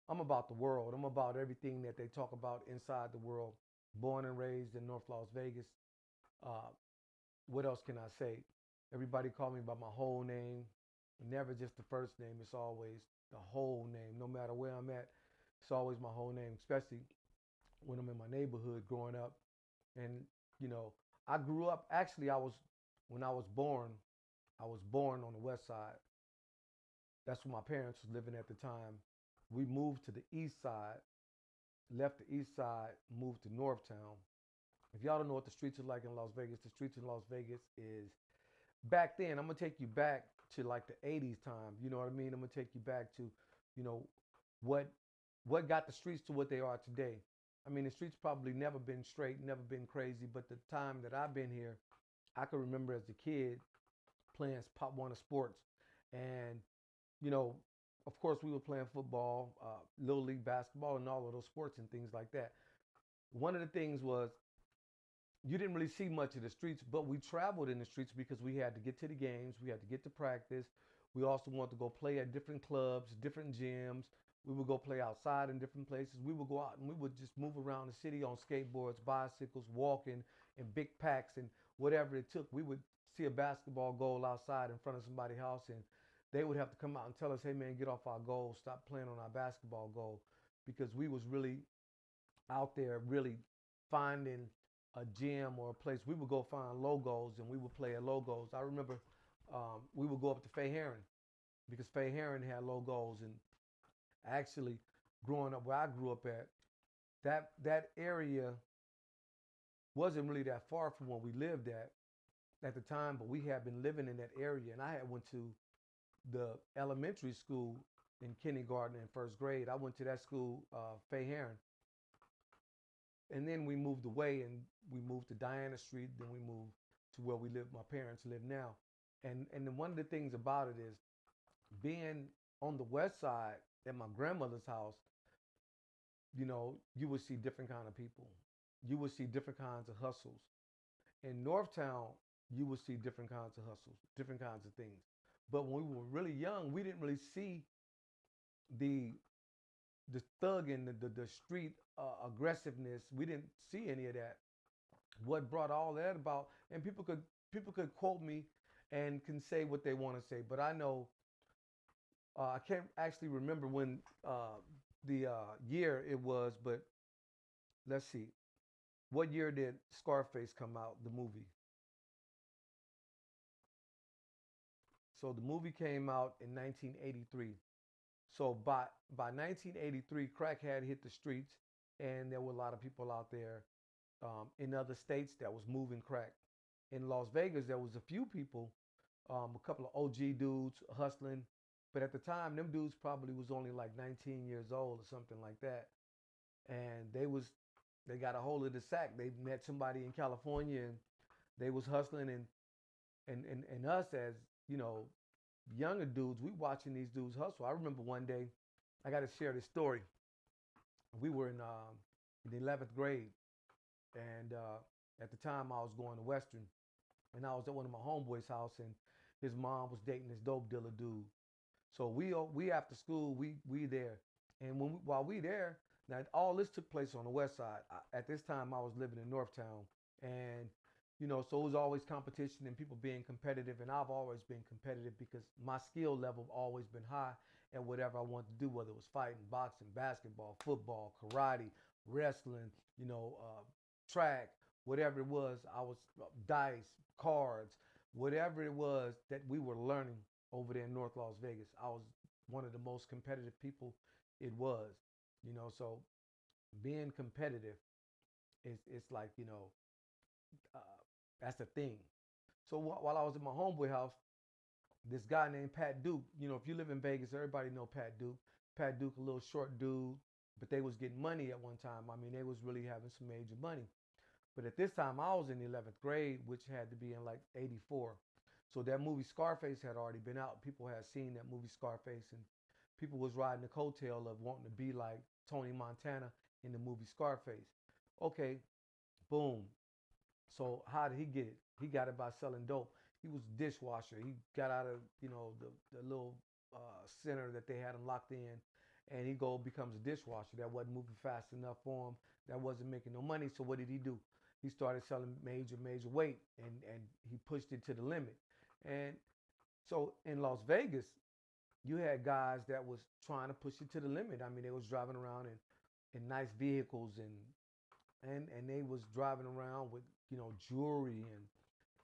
I'm about the world. I'm about everything that they talk about inside the world. Born and raised in North Las Vegas. Uh, what else can I say? Everybody call me by my whole name. Never just the first name. It's always the whole name. No matter where I'm at, it's always my whole name, especially when I'm in my neighborhood growing up. And, you know, I grew up, actually, when I was born on the west side. That's where my parents was living at the time. We moved to the east side, left the east side, moved to Northtown. If y'all don't know what the streets are like in Las Vegas, the streets in Las Vegas is back then. I'm gonna take you back to like the '80s time. You know what I mean? I'm gonna take you back to, you know, what what got the streets to what they are today. I mean, the streets probably never been straight, never been crazy, but the time that I've been here, I can remember as a kid playing Pop Warner Sports, and you know, of course, we were playing football, little league basketball, and all of those sports and things like that. One of the things was you didn't really see much of the streets, but we traveled in the streets because we had to get to the games, we had to get to practice. We also wanted to go play at different clubs, different gyms. We would go play outside in different places. We would go out and we would just move around the city on skateboards, bicycles, walking in big packs and whatever it took. We would see a basketball goal outside in front of somebody's house and they would have to come out and tell us, hey man, get off our goal, stop playing on our basketball goal because we was really out there really finding a gym or a place. We would go find logos and we would play at logos. I remember we would go up to Fay Heron because Fay Heron had logos and actually growing up where I grew up at, that area wasn't really that far from where we lived at the time, but we had been living in that area and I had went to the elementary school in kindergarten and first grade. I went to that school, Fay Heron, and then we moved away and we moved to Diana Street. Then we moved to where we live. My parents live now, and then one of the things about it is being on the west side at my grandmother's house. You know, you would see different kind of people. You would see different kinds of hustles. In Northtown, you would see different kinds of hustles, different kinds of things. But when we were really young, we didn't really see the the thugging, the street aggressiveness. We didn't see any of that. What brought all that about? And people could quote me and can say what they want to say, but I know I can't actually remember when the year it was, but let's see. What year did Scarface come out? The movie. So the movie came out in 1983. So by 1983, crack had hit the streets, and there were a lot of people out there in other states that was moving crack. In Las Vegas, there was a few people, a couple of OG dudes hustling, but at the time, them dudes probably was only like 19 years old or something like that, and they got a hold of the sack. They met somebody in California, and they was hustling, and us as you know younger dudes, we watching these dudes hustle. I remember one day, I got to share this story. We were in the 11th grade, and at the time I was going to Western, and I was at one of my homeboys' house, and his mom was dating this dope dealer dude. So we after school we there, and while we there, now all this took place on the west side. At this time I was living in Northtown, and so it was always competition and people being competitive, and I've always been competitive because my skill level always been high at whatever I wanted to do, whether it was fighting, boxing, basketball, football, karate, wrestling, track, whatever it was. I was dice, cards, whatever it was that we were learning over there in North Las Vegas. I was one of the most competitive people it was, so being competitive is it's like, uh, that's the thing. So while I was at my homeboy house, this guy named Pat Duke, if you live in Vegas, everybody know Pat Duke. Pat Duke, a little short dude, but they was getting money at one time. I mean, they was really having some major money. But at this time, I was in the 11th grade, which had to be in like 84. So that movie Scarface had already been out. People had seen that movie Scarface, and people was riding the coattail of wanting to be like Tony Montana in the movie Scarface. Okay, boom. So how did he get it? He got it by selling dope. He was a dishwasher. He got out of the little center that they had him locked in, and he becomes a dishwasher. That wasn't moving fast enough for him. That wasn't making no money. So what did he do? He started selling major weight, and he pushed it to the limit. And so in Las Vegas, you had guys that was trying to push it to the limit. I mean, they was driving around in nice vehicles, and they was driving around with, jewelry,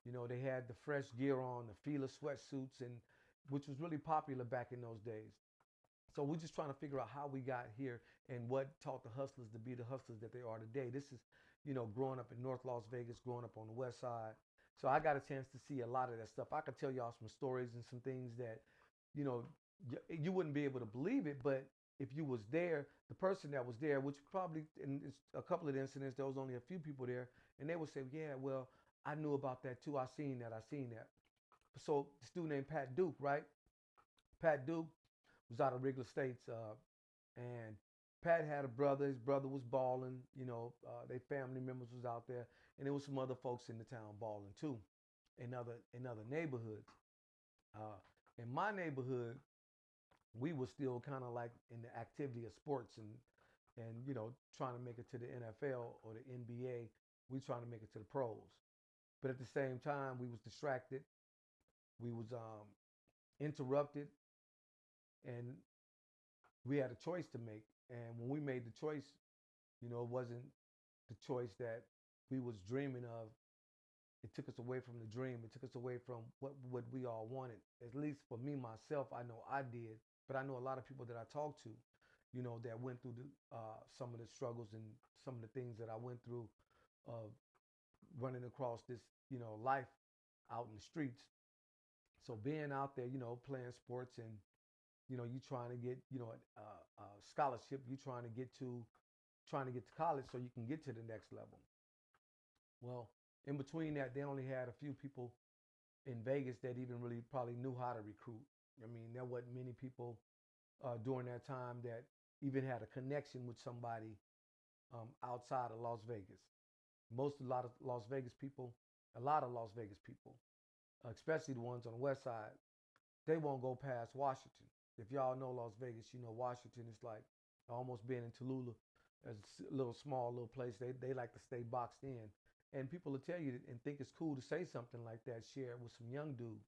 and they had the fresh gear on, the Fila sweatsuits, and which was really popular back in those days. So we're just trying to figure out how we got here and what taught the hustlers to be the hustlers that they are today. This is, growing up in North Las Vegas, growing up on the West Side. So I got a chance to see a lot of that stuff. I could tell y'all some stories and some things that, you know, you wouldn't be able to believe it, but if you was there, the person that was there, which probably in a couple of incidents, there was only a few people there, and they would say, yeah, well, I knew about that too. I seen that. I seen that. So this dude named Pat Duke, right? Pat Duke was out of Wrigley States, and Pat had a brother. His brother was balling. Their family members was out there, and there was some other folks in the town balling too, in other neighborhoods. Uh, in my neighborhood, we were still kind of like in the activity of sports, and trying to make it to the NFL or the NBA. We trying to make it to the pros, but at the same time, we was distracted. We was interrupted, and we had a choice to make. And when we made the choice, it wasn't the choice that we was dreaming of. It took us away from the dream. It took us away from what we all wanted. At least for me, myself, I know I did. But I know a lot of people that I talked to, that went through some of the struggles and some of the things that I went through of running across this, life out in the streets. So being out there, playing sports, and you trying to get, a scholarship, you trying to get to college so you can get to the next level. Well, in between that, they only had a few people in Vegas that even really probably knew how to recruit. I mean, there wasn't many people during that time that even had a connection with somebody outside of Las Vegas. A lot of Las Vegas people, especially the ones on the west side, they won't go past Washington. If y'all know Las Vegas, Washington is like almost being in Tallulah, as a little small little place. They like to stay boxed in, and people will tell you and think it's cool to say something like that, share it with some young dude.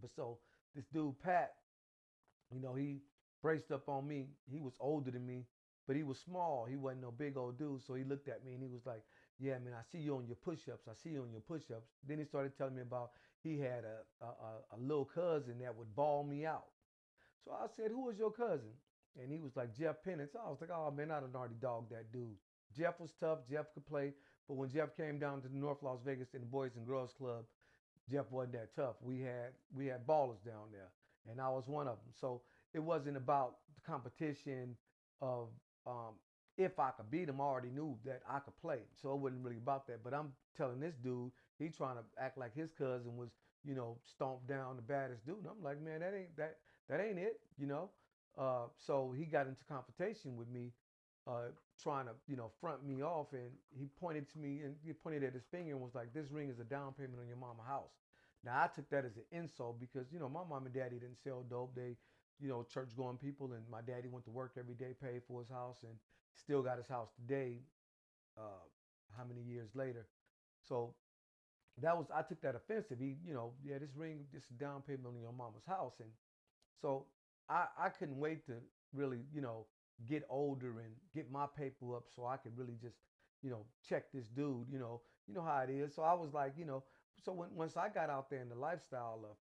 But so this dude Pat, he braced up on me. He was older than me, but he was small. He wasn't no big old dude. So he looked at me and he was like, yeah, man, I see you on your push-ups. I see you on your push-ups. Then he started telling me about he had a little cousin that would ball me out. So I said, who was your cousin? And he was like, Jeff Penance. I was like, oh, man, I done already dogged that dude. Jeff was tough. Jeff could play. But when Jeff came down to the North Las Vegas in the Boys and Girls Club, Jeff wasn't that tough. We had ballers down there, and I was one of them. So it wasn't about the competition of if I could beat him. I already knew that I could play, so it wasn't really about that. But I'm telling this dude, he trying to act like his cousin was, stomped down the baddest dude. And I'm like, man, that ain't it. So he got into confrontation with me, trying to, front me off. And he pointed to me and he pointed at his finger and was like, this ring is a down payment on your mama house. Now I took that as an insult because, my mom and daddy didn't sell dope. They, church going people, and my daddy went to work every day, paid for his house, and still got his house today, how many years later. So I took that offensive. He, yeah, this is down payment on your mama's house. And so I couldn't wait to really, get older and get my paper up so I could really just, check this dude, how it is. So I was like, so once I got out there in the lifestyle of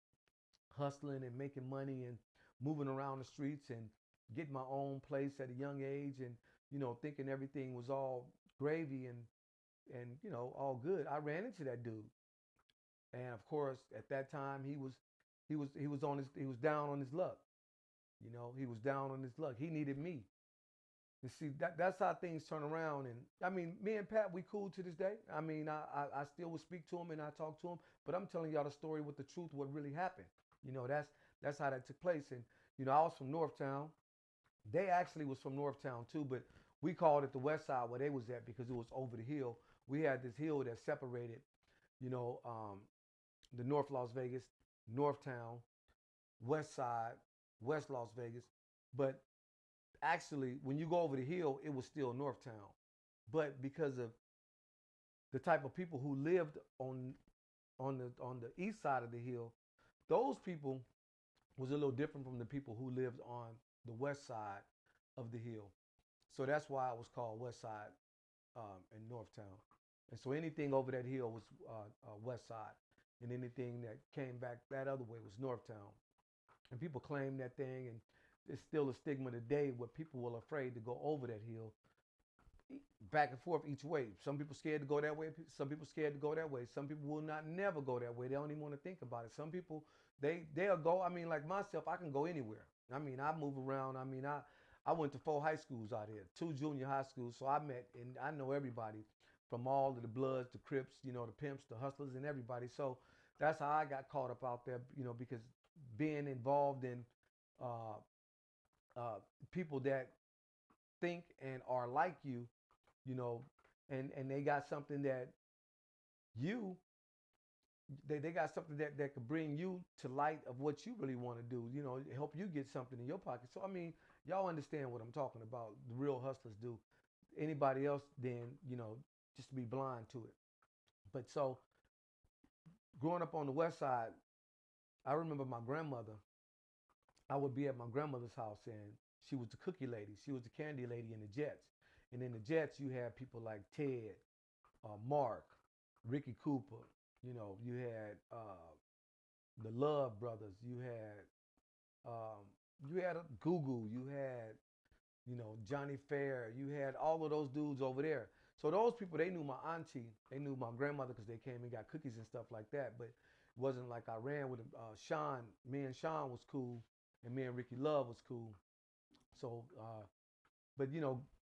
hustling and making money and moving around the streets and getting my own place at a young age, and, thinking everything was all gravy and, all good, I ran into that dude. And of course, at that time, he was down on his luck. He was down on his luck. He needed me. You see, that's how things turn around. And I mean, me and Pat, we cool to this day. I mean, I still would speak to him and I talk to him, but I'm telling y'all the story with the truth, what really happened. That's how that took place. And I was from Northtown. They actually was from Northtown too, but we called it the West Side where they was at because it was over the hill. We had this hill that separated, you know, um, the North Las Vegas, Northtown, West Side, West Las Vegas. But actually, when you go over the hill, it was still Northtown. But because of the type of people who lived on the east side of the hill, those people was a little different from the people who lived on the west side of the hill. So that's why it was called West Side and Northtown. And so anything over that hill was West Side, and anything that came back that other way was Northtown. And people claim that thing, and it's still a stigma today where people were afraid to go over that hill back and forth each way. Some people scared to go that way. Some people scared to go that way. Some people will not never go that way. They don't even want to think about it. Some people they'll go. I mean, like myself, I can go anywhere. I mean, I move around. I mean, I went to 4 high schools out here, 2 junior high schools. So I met and I know everybody from all of the Bloods, the Crips, the Pimps, the Hustlers, and everybody. So that's how I got caught up out there, because being involved in uh, uh, people that think and are like you know, and they got something that you they got something that could bring you to light of what you really want to do, help you get something in your pocket. So I mean, y'all understand what I'm talking about. The real hustlers do. Anybody else then, just be blind to it. But so growing up on the west side, I remember my grandmother. I would be at my grandmother's house, and she was the cookie lady. She was the candy lady in the Jets. And in the Jets, you had people like Ted, Mark, Ricky Cooper. You had the Love Brothers. You had Gugu. You had Johnny Fair. You had all of those dudes over there. So those people, they knew my auntie. They knew my grandmother because they came and got cookies and stuff like that. But it wasn't like I ran with them. Sean, me and Sean was cool, and me and Ricky Love was cool. So, but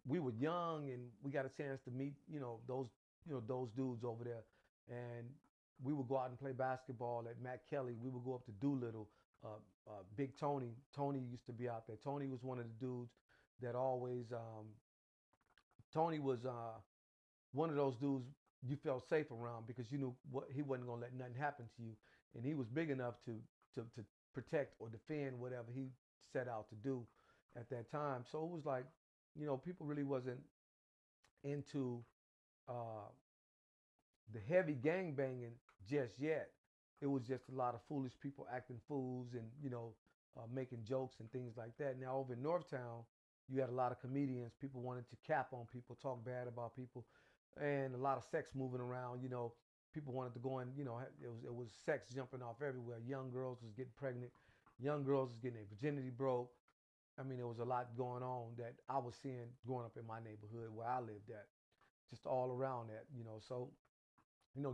we were young and we got a chance to meet those dudes over there, and we would go out and play basketball at Matt Kelly. We would go up to Doolittle. Big Tony. Tony used to be out there. Tony was one of the dudes that always. Tony was one of those dudes you felt safe around because you knew what he wasn't gonna let nothing happen to you, and he was big enough to protect or defend whatever he set out to do at that time. So it was like, people really wasn't into uh, the heavy gang banging just yet. It was just a lot of foolish people acting fools and making jokes and things like that. Now over in Northtown, you had a lot of comedians. People wanted to cap on people, talk bad about people, and a lot of sex moving around. People wanted to go in. It was sex jumping off everywhere. Young girls was getting pregnant. Young girls was getting their virginity broke. I mean, there was a lot going on that I was seeing growing up in my neighborhood where I lived at, just all around that. So,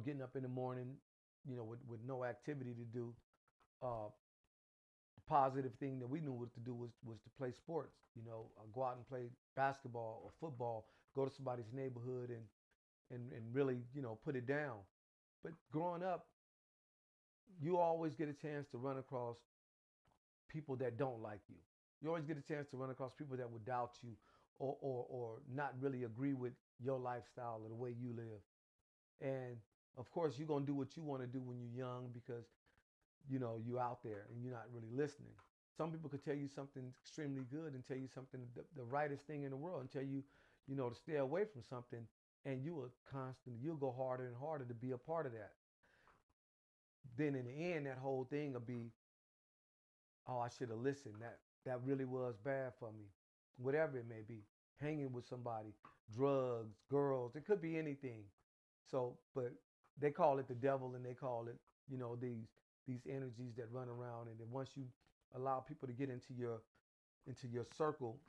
getting up in the morning, with no activity to do, uh, the positive thing that we knew what to do was to play sports. Go out and play basketball or football, go to somebody's neighborhood and really, put it down. But growing up, you always get a chance to run across people that don't like you. You always get a chance to run across people that would doubt you or not really agree with your lifestyle or the way you live. And of course, you're going to do what you want to do when you're young because, you're out there and you're not really listening. Some people could tell you something extremely good and tell you something, the rightest thing in the world, and tell you, to stay away from something. And you'll go harder and harder to be a part of that. Then in the end, that whole thing will be, oh, I should have listened. That really was bad for me. Whatever it may be, hanging with somebody, drugs, girls, it could be anything. So, but they call it the devil, and they call it, these energies that run around. And then once you allow people to get into your circle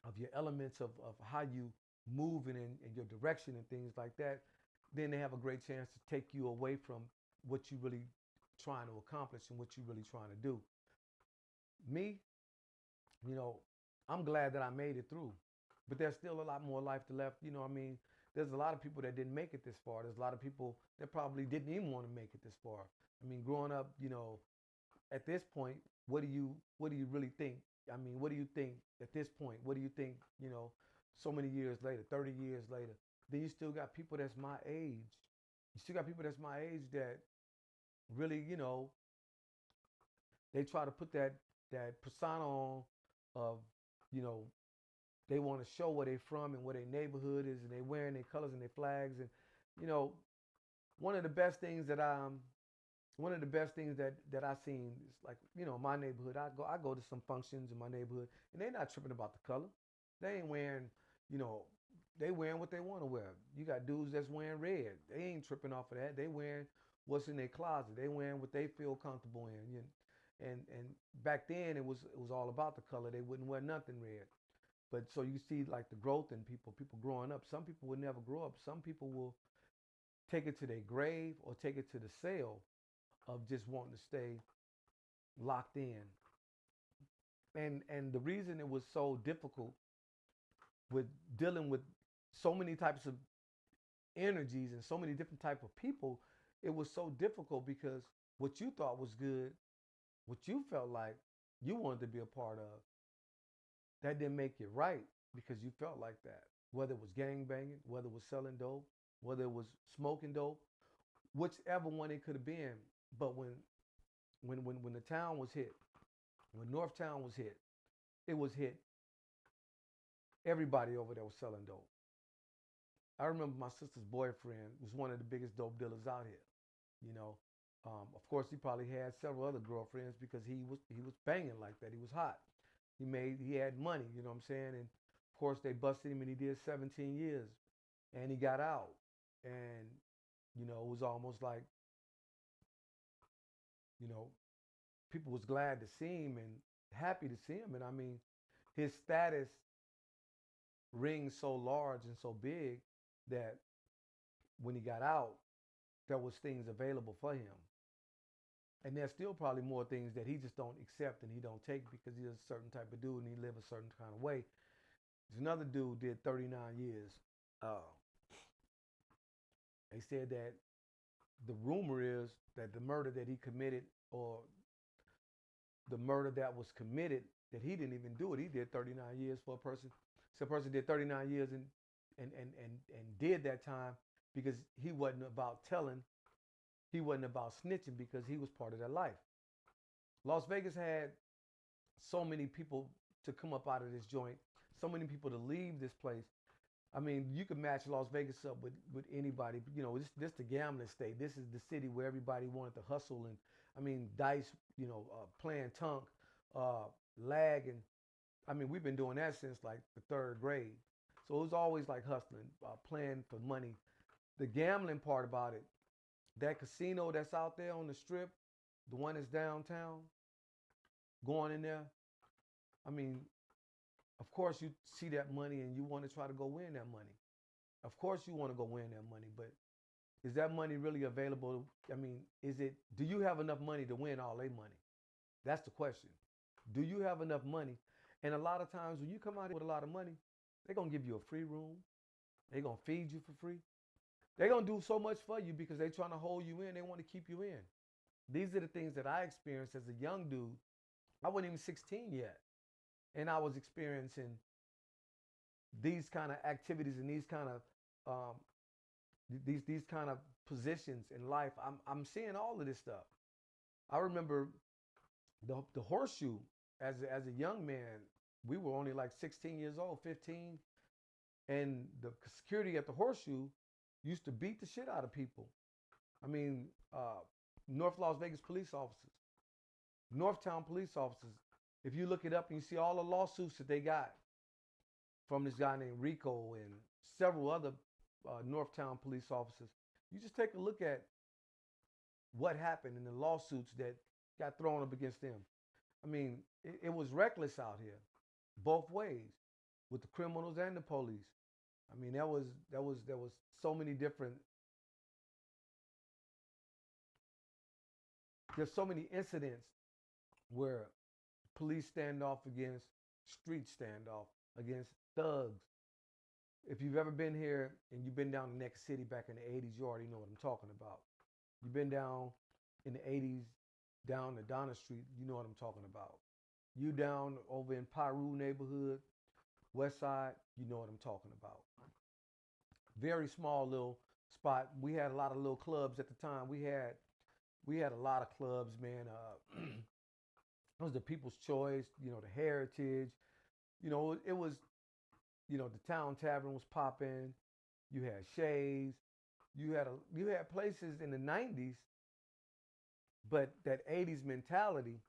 of your elements of how you move and your direction and things like that, then they have a great chance to take you away from what you really trying to accomplish and what you really trying to do. Me, you know, I'm glad that I made it through, but there's still a lot more life to left. I mean, there's a lot of people that didn't make it this far. There's a lot of people that probably didn't even want to make it this far. I mean, growing up, at this point, what do you really think? I mean, what do you think at this point? What do you think, so many years later, 30 years later, then you still got people that's my age. You still got people that's my age that really, they try to put that persona on of, you know, they want to show where they're from and where their neighborhood is, and they wearing their colors and their flags. And you know, one of the best things that I seen is like, my neighborhood. I go to some functions in my neighborhood, and they're not tripping about the color. They ain't wearing, you know, they wearing what they want to wear. You got dudes that's wearing red. They ain't tripping off of that. They wearing what's in their closet. They wearing what they feel comfortable in. And back then it was all about the color. They wouldn't wear nothing red. But so you see like the growth in people growing up. Some people would never grow up. Some people will take it to their grave or take it to the cell of just wanting to stay locked in. And the reason it was so difficult with dealing with so many types of energies and so many different type of people, it was so difficult because what you thought was good, what you felt like you wanted to be a part of, that didn't make it right because you felt like that. Whether it was gang banging, whether it was selling dope, whether it was smoking dope, whichever one it could have been. But when the town was hit, when Northtown was hit, it was hit everybody over there was selling dope. I remember my sister's boyfriend was one of the biggest dope dealers out here. You know, of course he probably had several other girlfriends because he was banging like that. He was hot. He had money. You know what I'm saying? And of course they busted him and he did 17 years, and he got out. And it was almost like you know people was glad to see him and happy to see him. And I mean, his status rings so large and so big that when he got out, there was things available for him. And there's still probably more things that he just don't accept and he don't take because he's a certain type of dude and he live a certain kind of way. There's another dude did 39 years. Uh, they said that the rumor is that the murder that he committed or the murder that was committed, that he didn't even do it. He did 39 years for a person. So a person did 39 years and did that time because he wasn't about telling, he wasn't about snitching because he was part of their life. Las Vegas had so many people to come up out of this joint, so many people to leave this place. I mean, you could match Las Vegas up with anybody. This the gambling state. This is the city where everybody wanted to hustle. And I mean, dice, playing tunk, lag. And I mean, we've been doing that since like the third grade. So it was always like hustling, playing for money. The gambling part about it, that casino that's out there on the strip, the one that's downtown, going in there. I mean, of course you see that money and you want to try to go win that money. Of course you want to go win that money, but is that money really available? I mean, do you have enough money to win all their money? That's the question. Do you have enough money? And a lot of times when you come out with a lot of money, they're going to give you a free room. They're going to feed you for free. They're going to do so much for you because they're trying to hold you in. They want to keep you in. These are the things that I experienced as a young dude. I wasn't even 16 yet. And I was experiencing these kind of activities and these kind of these kind of positions in life. I'm seeing all of this stuff. I remember the horseshoe as a young man. We were only like 16 years old, 15, and the security at the horseshoe used to beat the shit out of people. I mean, North Las Vegas police officers, Northtown police officers. If you look it up and you see all the lawsuits that they got from this guy named Rico and several other Northtown police officers, you just take a look at what happened in the lawsuits that got thrown up against them. I mean, it was reckless out here, both ways, with the criminals and the police. I mean, there was so many different. There's so many incidents where police standoff against street standoff against thugs. If you've ever been here and you've been down in Neck City back in the 80s, you already know what I'm talking about. You've been down in the 80s, down the Donna Street, you know what I'm talking about. You down over in Piru neighborhood, West Side, you know what I'm talking about. Very small little spot. We had a lot of little clubs at the time. We had a lot of clubs, man. It was the People's Choice, the Heritage. It was the Town Tavern was popping. You had Shays. You had places in the 90s, but that 80s mentality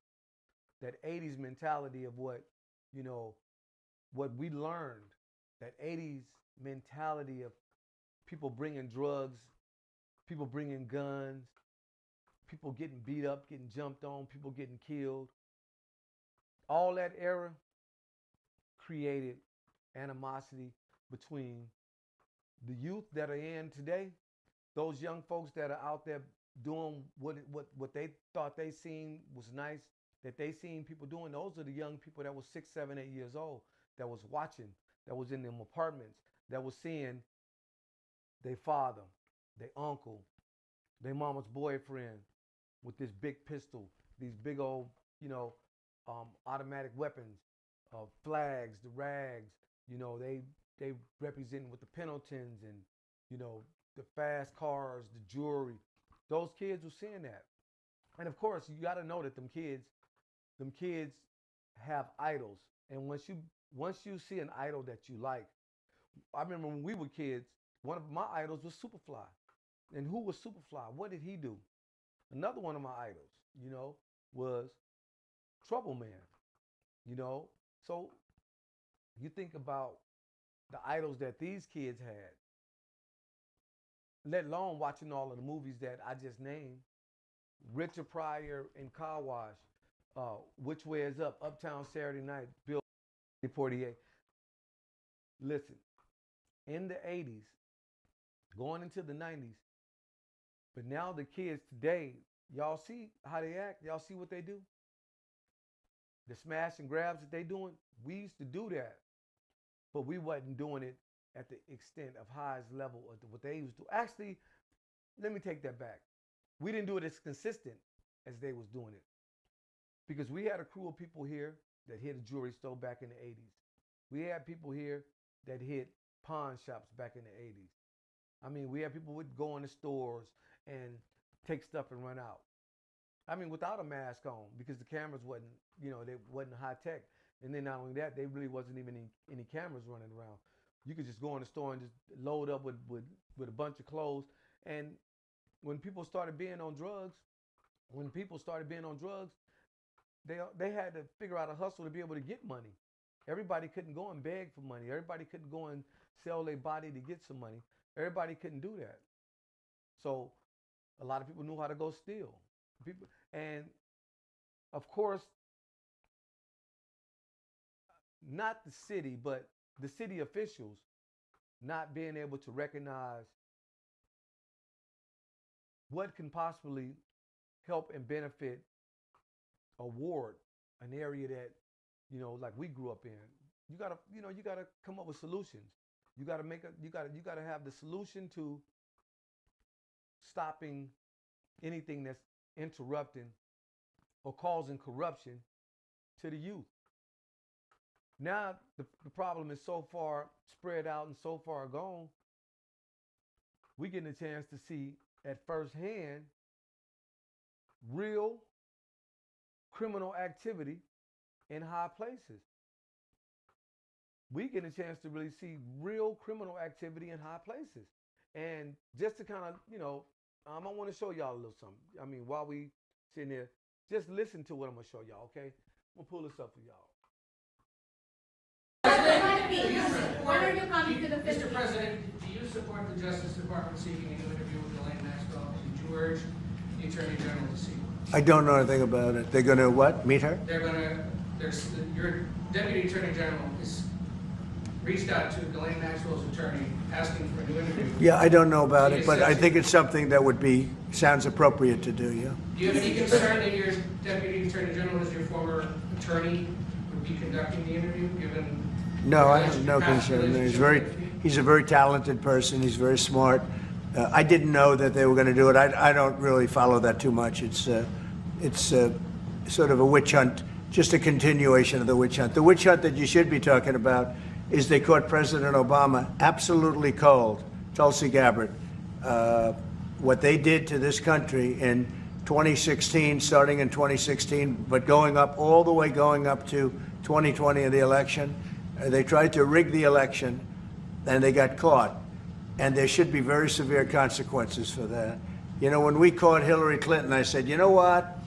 of you know, what we learned, that 80s mentality of people bringing drugs, people bringing guns, people getting beat up, getting jumped on, people getting killed. All that era created animosity between the youth that are in today, those young folks that are out there doing what they thought they seen was nice, that they seen people doing. Those are the young people that was 6, 7, 8 years old, that was watching, that was in them apartments, that was seeing their father, their uncle, their mama's boyfriend with this big pistol, these big old, automatic weapons, flags, the rags. They representing with the Pendletons and the fast cars, the jewelry. Those kids were seeing that, and of course, you got to know that them kids have idols, and once you see an idol that you like, I remember when we were kids, one of my idols was Superfly, and who was Superfly? What did he do? Another one of my idols, was Trouble Man. So you think about the idols that these kids had, let alone watching all of the movies that I just named. Richard Pryor and Car Wash, Which Way Is Up, Uptown Saturday Night, Bill 48. Listen, in the 80s, going into the 90s, but now the kids today, y'all see how they act? Y'all see what they do? The smash and grabs that they doing, we used to do that, but we wasn't doing it at the extent of highest level of what they used to. Actually, let me take that back. We didn't do it as consistent as they was doing it, because we had a crew of people here that hit a jewelry store back in the 80s. We had people here that hit pawn shops back in the 80s. I mean, we had people would go in the stores and take stuff and run out. I mean, without a mask on, because the cameras they wasn't high tech. And then not only that, they really wasn't even any cameras running around. You could just go in the store and just load up with a bunch of clothes. And when people started being on drugs, they had to figure out a hustle to be able to get money. Everybody couldn't go and beg for money. Everybody couldn't go and sell their body to get some money. Everybody couldn't do that. So a lot of people knew how to go steal. And of course, not the city, but the city officials not being able to recognize what can possibly help and benefit a ward, an area that, like we grew up in. You gotta come up with solutions. You gotta have the solution to stopping anything that's interrupting or causing corruption to the youth. Now the problem is so far spread out and so far gone, we getting a chance to see at first hand real criminal activity in high places. We get a chance to really see real criminal activity in high places. And just to kind of, I want to show y'all a little something. I mean, while we sitting there, just listen to what I'm going to show y'all, okay? I'm going to pull this up for y'all. When are you coming to the Philippines? Mr. President, do you support the Justice Department seeking a new interview with Ghislaine Maxwell? Did you urge the Attorney General to seek one? I don't know anything about it. They're going to what? Meet her? Your Deputy Attorney General has reached out to Ghislaine Maxwell's attorney asking for a new interview. Yeah, I don't know about it, but I think it's something that sounds appropriate to do, yeah. Do you have any concern that your Deputy Attorney General, as your former attorney, would be conducting the interview, given... No, I have no concern. He's a very talented person. He's very smart. I didn't know that they were going to do it. I don't really follow that too much. It's sort of a witch hunt, just a continuation of the witch hunt. The witch hunt that you should be talking about is they caught President Obama absolutely cold, Tulsi Gabbard. What they did to this country in 2016, starting in 2016, but going up to 2020 of the election, They tried to rig the election, and they got caught. And there should be very severe consequences for that. You know, when we caught Hillary Clinton, I said, you know what?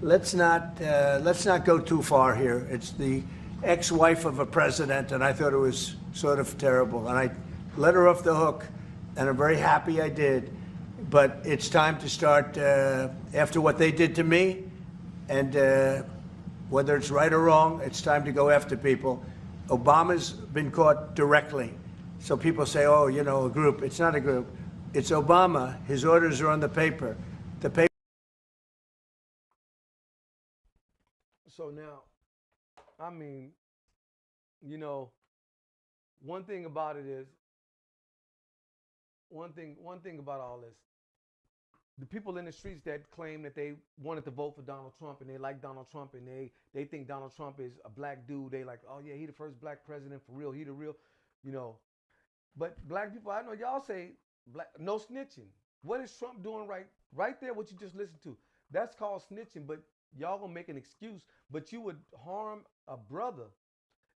Let's not go too far here. It's the ex-wife of a president, and I thought it was sort of terrible. And I let her off the hook, and I'm very happy I did. But it's time to start, after what they did to me, and whether it's right or wrong, it's time to go after people. Obama's been caught directly. So people say, oh, you know, a group. It's not a group. It's Obama. His orders are on the paper. The paper. So now, I mean, you know, one thing about it is, one thing about all this, the people in the streets that claim that they wanted to vote for Donald Trump and they like Donald Trump and they think Donald Trump is a black dude. They like, oh yeah, he the first black president for real. He the real, you know. But black people, I know y'all say no snitching. What is Trump doing right there? What you just listened to, that's called snitching. But y'all gonna make an excuse. But you would harm a brother,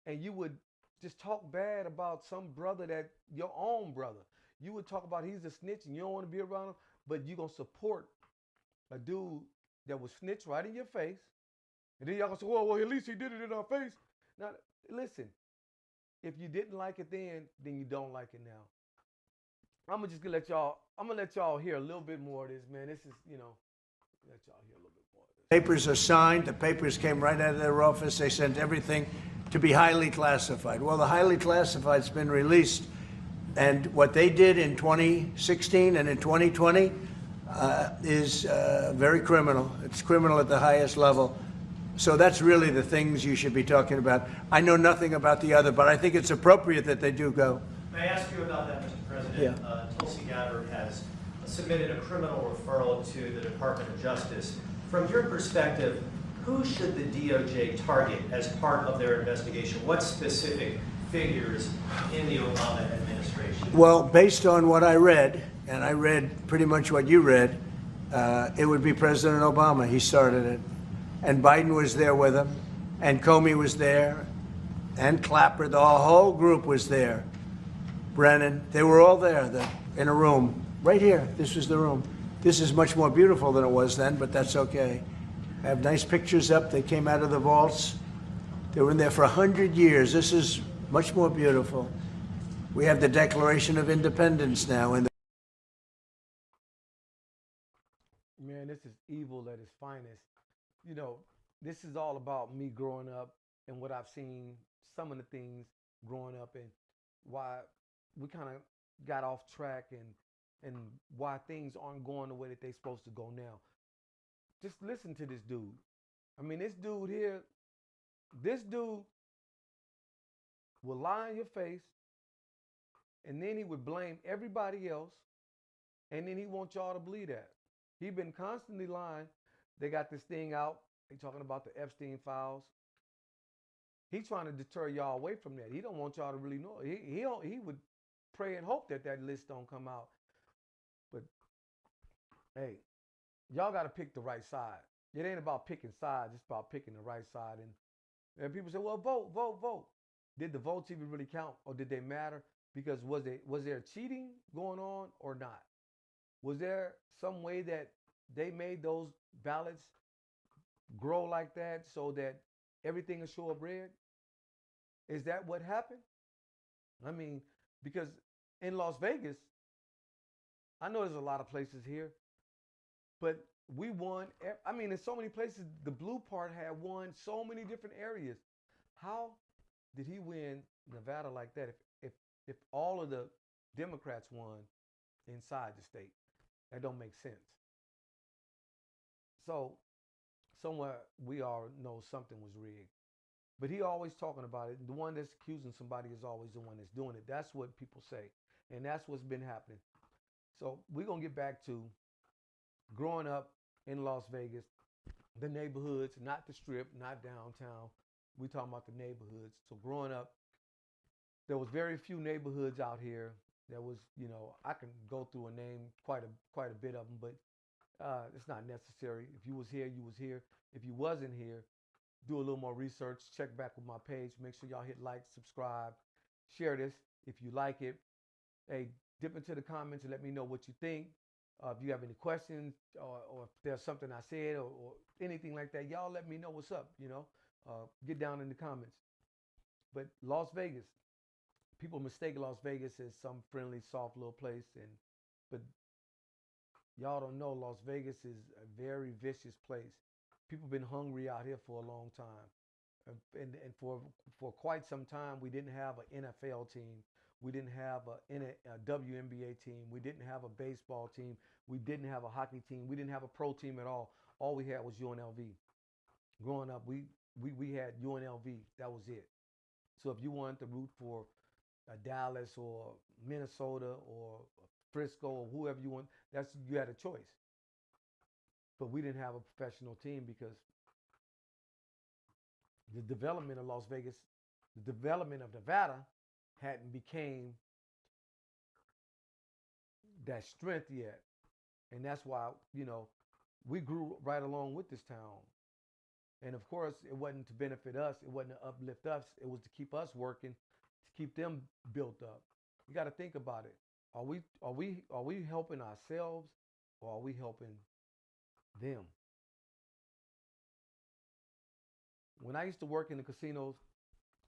and you would just talk bad about some brother that your own brother. You would talk about he's a snitch and you don't want to be around him, but you gonna support a dude that was snitch right in your face, and then y'all gonna say, well, at least he did it in our face. Now, listen, if you didn't like it then you don't like it now. I'm gonna let y'all hear a little bit more of this, man. This is, you know, let y'all hear a little bit more of this. Papers are signed. The papers came right out of their office. They sent everything to be highly classified. Well, the highly classified's been released. And what they did in 2016 and in 2020 is very criminal. It's criminal at the highest level. So that's really the things you should be talking about. I know nothing about the other, but I think it's appropriate that they do go. May I ask you about that, Mr. President? Yeah. Tulsi Gabbard has submitted a criminal referral to the Department of Justice. From your perspective, who should the DOJ target as part of their investigation? What specific figures in the Obama administration? Well, based on what I read, and I read pretty much what you read, it would be President Obama. He started it. And Biden was there with him, and Comey was there, and Clapper. The whole group was there. Brennan, they were all there in a room. Right here, this was the room. This is much more beautiful than it was then, but that's okay. I have nice pictures up. They came out of the vaults. They were in there for 100 years. This is much more beautiful. We have the Declaration of Independence now. Man, this is evil at its finest. You know, this is all about me growing up and what I've seen, some of the things growing up, and why we kind of got off track, and why things aren't going the way that they're supposed to go now. Just listen to this dude. I mean, this dude here, this dude will lie in your face, and then he would blame everybody else, and then he wants y'all to believe that. He's been constantly lying. They got this thing out. They talking about the Epstein files. He's trying to deter y'all away from that. He don't want y'all to really know. He would pray and hope that list don't come out. But hey, y'all got to pick the right side. It ain't about picking sides. It's about picking the right side. And people say, well, vote. Did the votes even really count, or did they matter? Because was there cheating going on or not? Was there some way that they made those ballots grow like that so that everything will show up red? Is that what happened? I mean, because in Las Vegas, I know there's a lot of places here, but we won. I mean, in so many places, the blue part had won so many different areas. How did he win Nevada like that if all of the Democrats won inside the state? That don't make sense. So somewhere we all know something was rigged. But he always talking about it. The one that's accusing somebody is always the one that's doing it. That's what people say. And that's what's been happening. So we're going to get back to growing up in Las Vegas, the neighborhoods, not the Strip, not downtown. We talking about the neighborhoods. So growing up, there was very few neighborhoods out here. There was, you know, I can go through and name quite a bit of them, but it's not necessary. If you was here, you was here. If you wasn't here, do a little more research, check back with my page. Make sure y'all hit like, subscribe, share this if you like it. Hey, dip into the comments and let me know what you think. If you have any questions or if there's something I said or anything like that, y'all let me know what's up, get down in the comments. But Las Vegas, people mistake Las Vegas as some friendly, soft little place. But y'all don't know Las Vegas is a very vicious place. People been hungry out here for a long time. And for quite some time, we didn't have an NFL team. We didn't have a WNBA team. We didn't have a baseball team. We didn't have a hockey team. We didn't have a pro team at all. All we had was UNLV. Growing up, we had UNLV. That was it. So if you wanted to root for Dallas or Minnesota or Frisco or whoever you want, you had a choice. But we didn't have a professional team because the development of Las Vegas, the development of Nevada hadn't became that strength yet. And that's why, we grew right along with this town. And of course, it wasn't to benefit us. It wasn't to uplift us. It was to keep us working, to keep them built up. You got to think about it. Are we helping ourselves or are we helping them? When I used to work in the casinos,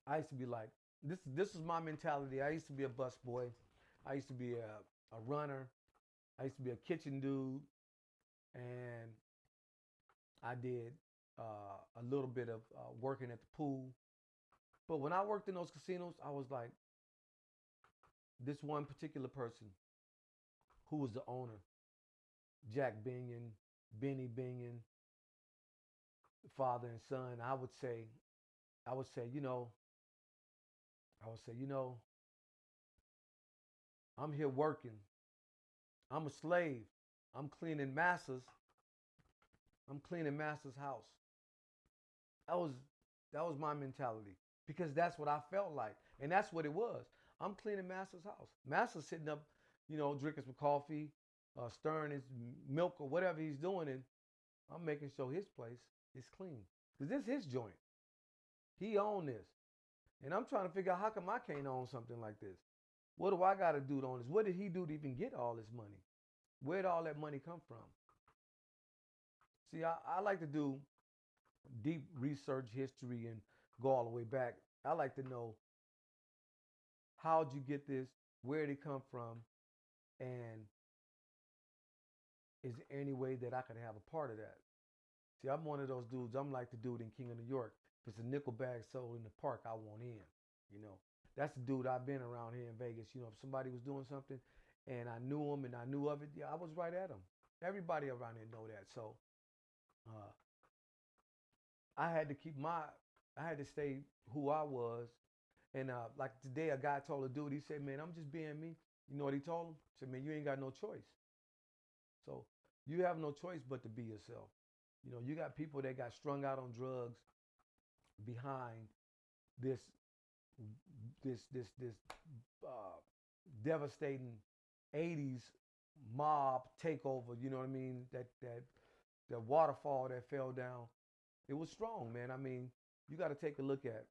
I used to be like, this was my mentality. I used to be a busboy. I used to be a runner. I used to be a kitchen dude. And I did a little bit of working at the pool. But when I worked in those casinos, I was like, this one particular person who was the owner, Jack Binion, Benny Binion, father and son, I would say, I'm here working. I'm a slave. I'm cleaning Master's house. That was my mentality because that's what I felt like. And that's what it was. I'm cleaning Master's house. Master's sitting up, drinking some coffee, stirring his milk or whatever he's doing. And I'm making sure his place is clean. Because this is his joint. He owned this. And I'm trying to figure out how come I can't own something like this? What do I got to do to own this? What did he do to even get all this money? Where did all that money come from? See, I like to do deep research history and go all the way back. I like to know, how'd you get this? Where did it come from? And is there any way that I could have a part of that? See, I'm one of those dudes. I'm like the dude in King of New York. If it's a nickel bag sold in the park, I want in. That's the dude I've been around here in Vegas. If somebody was doing something and I knew him and I knew of it, yeah, I was right at him. Everybody around here know that. So I had to stay who I was. And like today, a guy told a dude, he said, man, I'm just being me. You know what he told him? He said, man, you ain't got no choice. So you have no choice but to be yourself. You got people that got strung out on drugs behind this devastating 80s mob takeover, you know what I mean? That waterfall that fell down. It was strong, man. I mean, you got to take a look at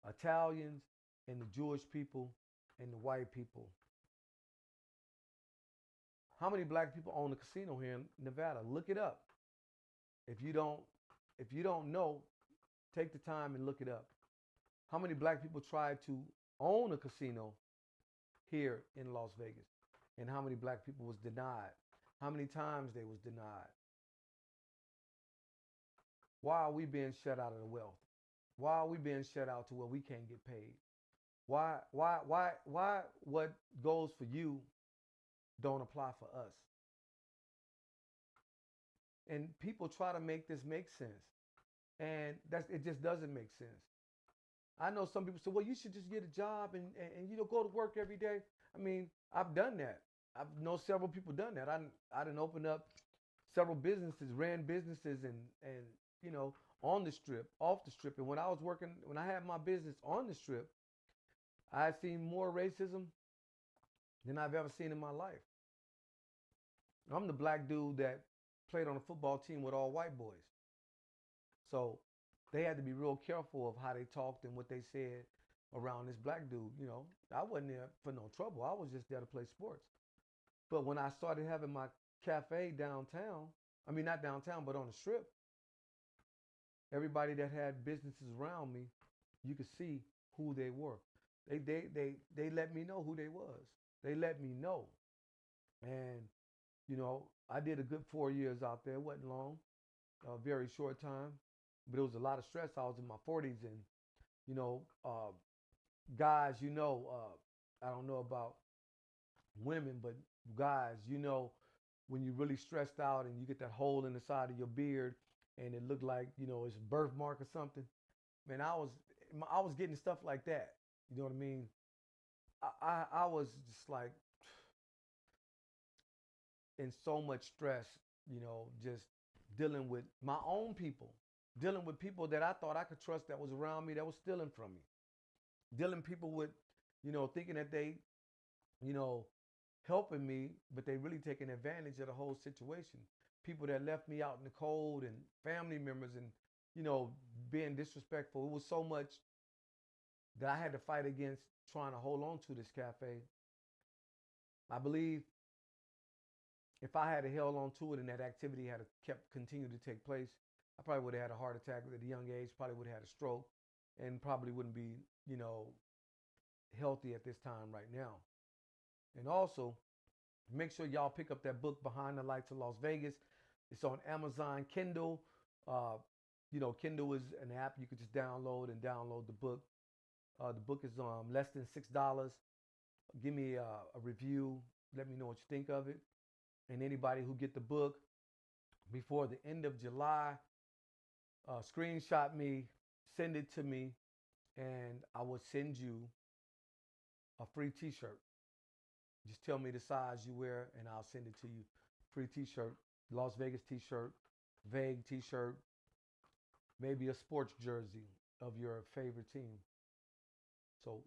Italians and the Jewish people and the white people. How many black people own a casino here in Nevada? Look it up. If you don't know, take the time and look it up. How many black people tried to own a casino here in Las Vegas? And how many black people was denied? How many times they was denied? Why are we being shut out of the wealth? Why are we being shut out to where we can't get paid? Why what goes for you don't apply for us? And people try to make this make sense. And it just doesn't make sense. I know some people say, well, you should just get a job and go to work every day. I mean, I've done that. I've known several people done that. I done opened up several businesses, ran businesses and on the strip, off the strip. And when I had my business on the strip, I had seen more racism than I've ever seen in my life. I'm the black dude that played on a football team with all white boys. So they had to be real careful of how they talked and what they said around this black dude. You know, I wasn't there for no trouble. I was just there to play sports. But when I started having my cafe downtown, I mean not downtown, but on the strip, everybody that had businesses around me, you could see who they were. They let me know who they was. They let me know. And, you know, I did a good 4 years out there. It wasn't long, a very short time, but it was a lot of stress. I was in my 40s and, you know, guys, you know, I don't know about women, but guys, you know, when you're really stressed out and you get that hole in the side of your beard and it looked like, you know, it's a birthmark or something. Man, I was getting stuff like that. You know what I mean? I was just like in so much stress, you know, just dealing with my own people, dealing with people that I thought I could trust that was around me that was stealing from me, dealing people with, you know, thinking that they, you know, helping me, but they really taking advantage of the whole situation. People that left me out in the cold and family members and, you know, being disrespectful. It was so much that I had to fight against trying to hold on to this cafe. I believe if I had held on to it and that activity had kept continued to take place, I probably would have had a heart attack at a young age, probably would have had a stroke, and probably wouldn't be, you know, healthy at this time right now. And also, make sure y'all pick up that book, Behind the Lights of Las Vegas. It's on Amazon Kindle. You know, Kindle is an app you could just download the book. The book is less than $6. Give me a review. Let me know what you think of it. And anybody who get the book before the end of July, screenshot me, send it to me, and I will send you a free t-shirt. Just tell me the size you wear and I'll send it to you. Free t-shirt, Las Vegas t-shirt, vague t-shirt, maybe a sports jersey of your favorite team. So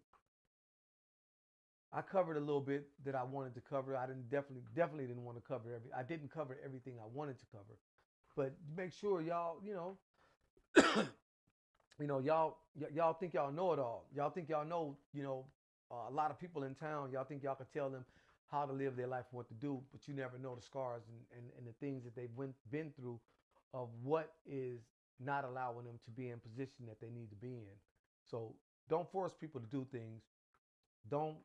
I covered a little bit that I wanted to cover. I definitely didn't want to cover I didn't cover everything I wanted to cover. But make sure y'all, you know, you know, y'all think y'all know it all. Y'all think y'all know, you know, a lot of people in town. Y'all think y'all can tell them how to live their life and what to do, but you never know the scars and the things that they've been through of what is not allowing them to be in position that they need to be in. So don't force people to do things. Don't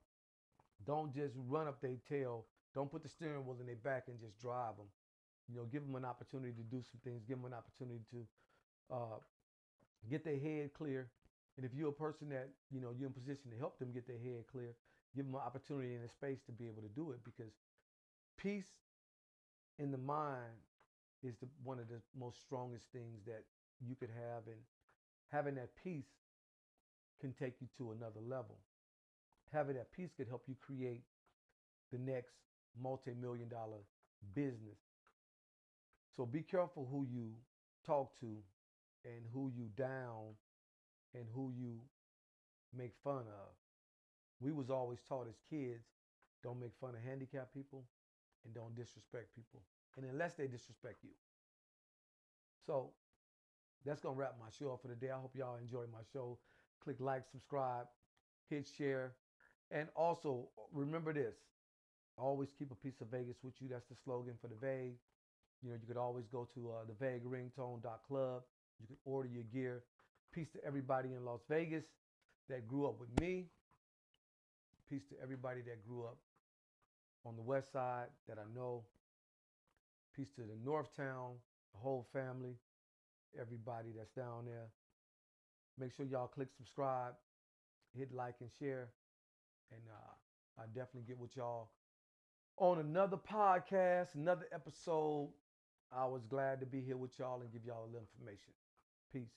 just run up their tail. Don't put the steering wheel in their back and just drive them. You know, give them an opportunity to do some things. Give them an opportunity to get their head clear. And if you're a person that, you know, you're in position to help them get their head clear, give them an opportunity and a space to be able to do it, because peace in the mind is one of the most strongest things that you could have. And having that peace can take you to another level. Having that peace could help you create the next multi-million-dollar business. So be careful who you talk to and who you down and who you make fun of. We was always taught as kids, don't make fun of handicapped people and don't disrespect people. And unless they disrespect you. So that's going to wrap my show up for the day. I hope y'all enjoy my show. Click like, subscribe, hit share. And also remember this, always keep a piece of Vegas with you. That's the slogan for the Vague. You know, you could always go to thevagueringtone.club. You can order your gear. Peace to everybody in Las Vegas that grew up with me. Peace to everybody that grew up on the west side that I know. Peace to the Northtown, the whole family, everybody that's down there. Make sure y'all click subscribe, hit like and share. And I definitely get with y'all on another podcast, another episode. I was glad to be here with y'all and give y'all a little information. Peace.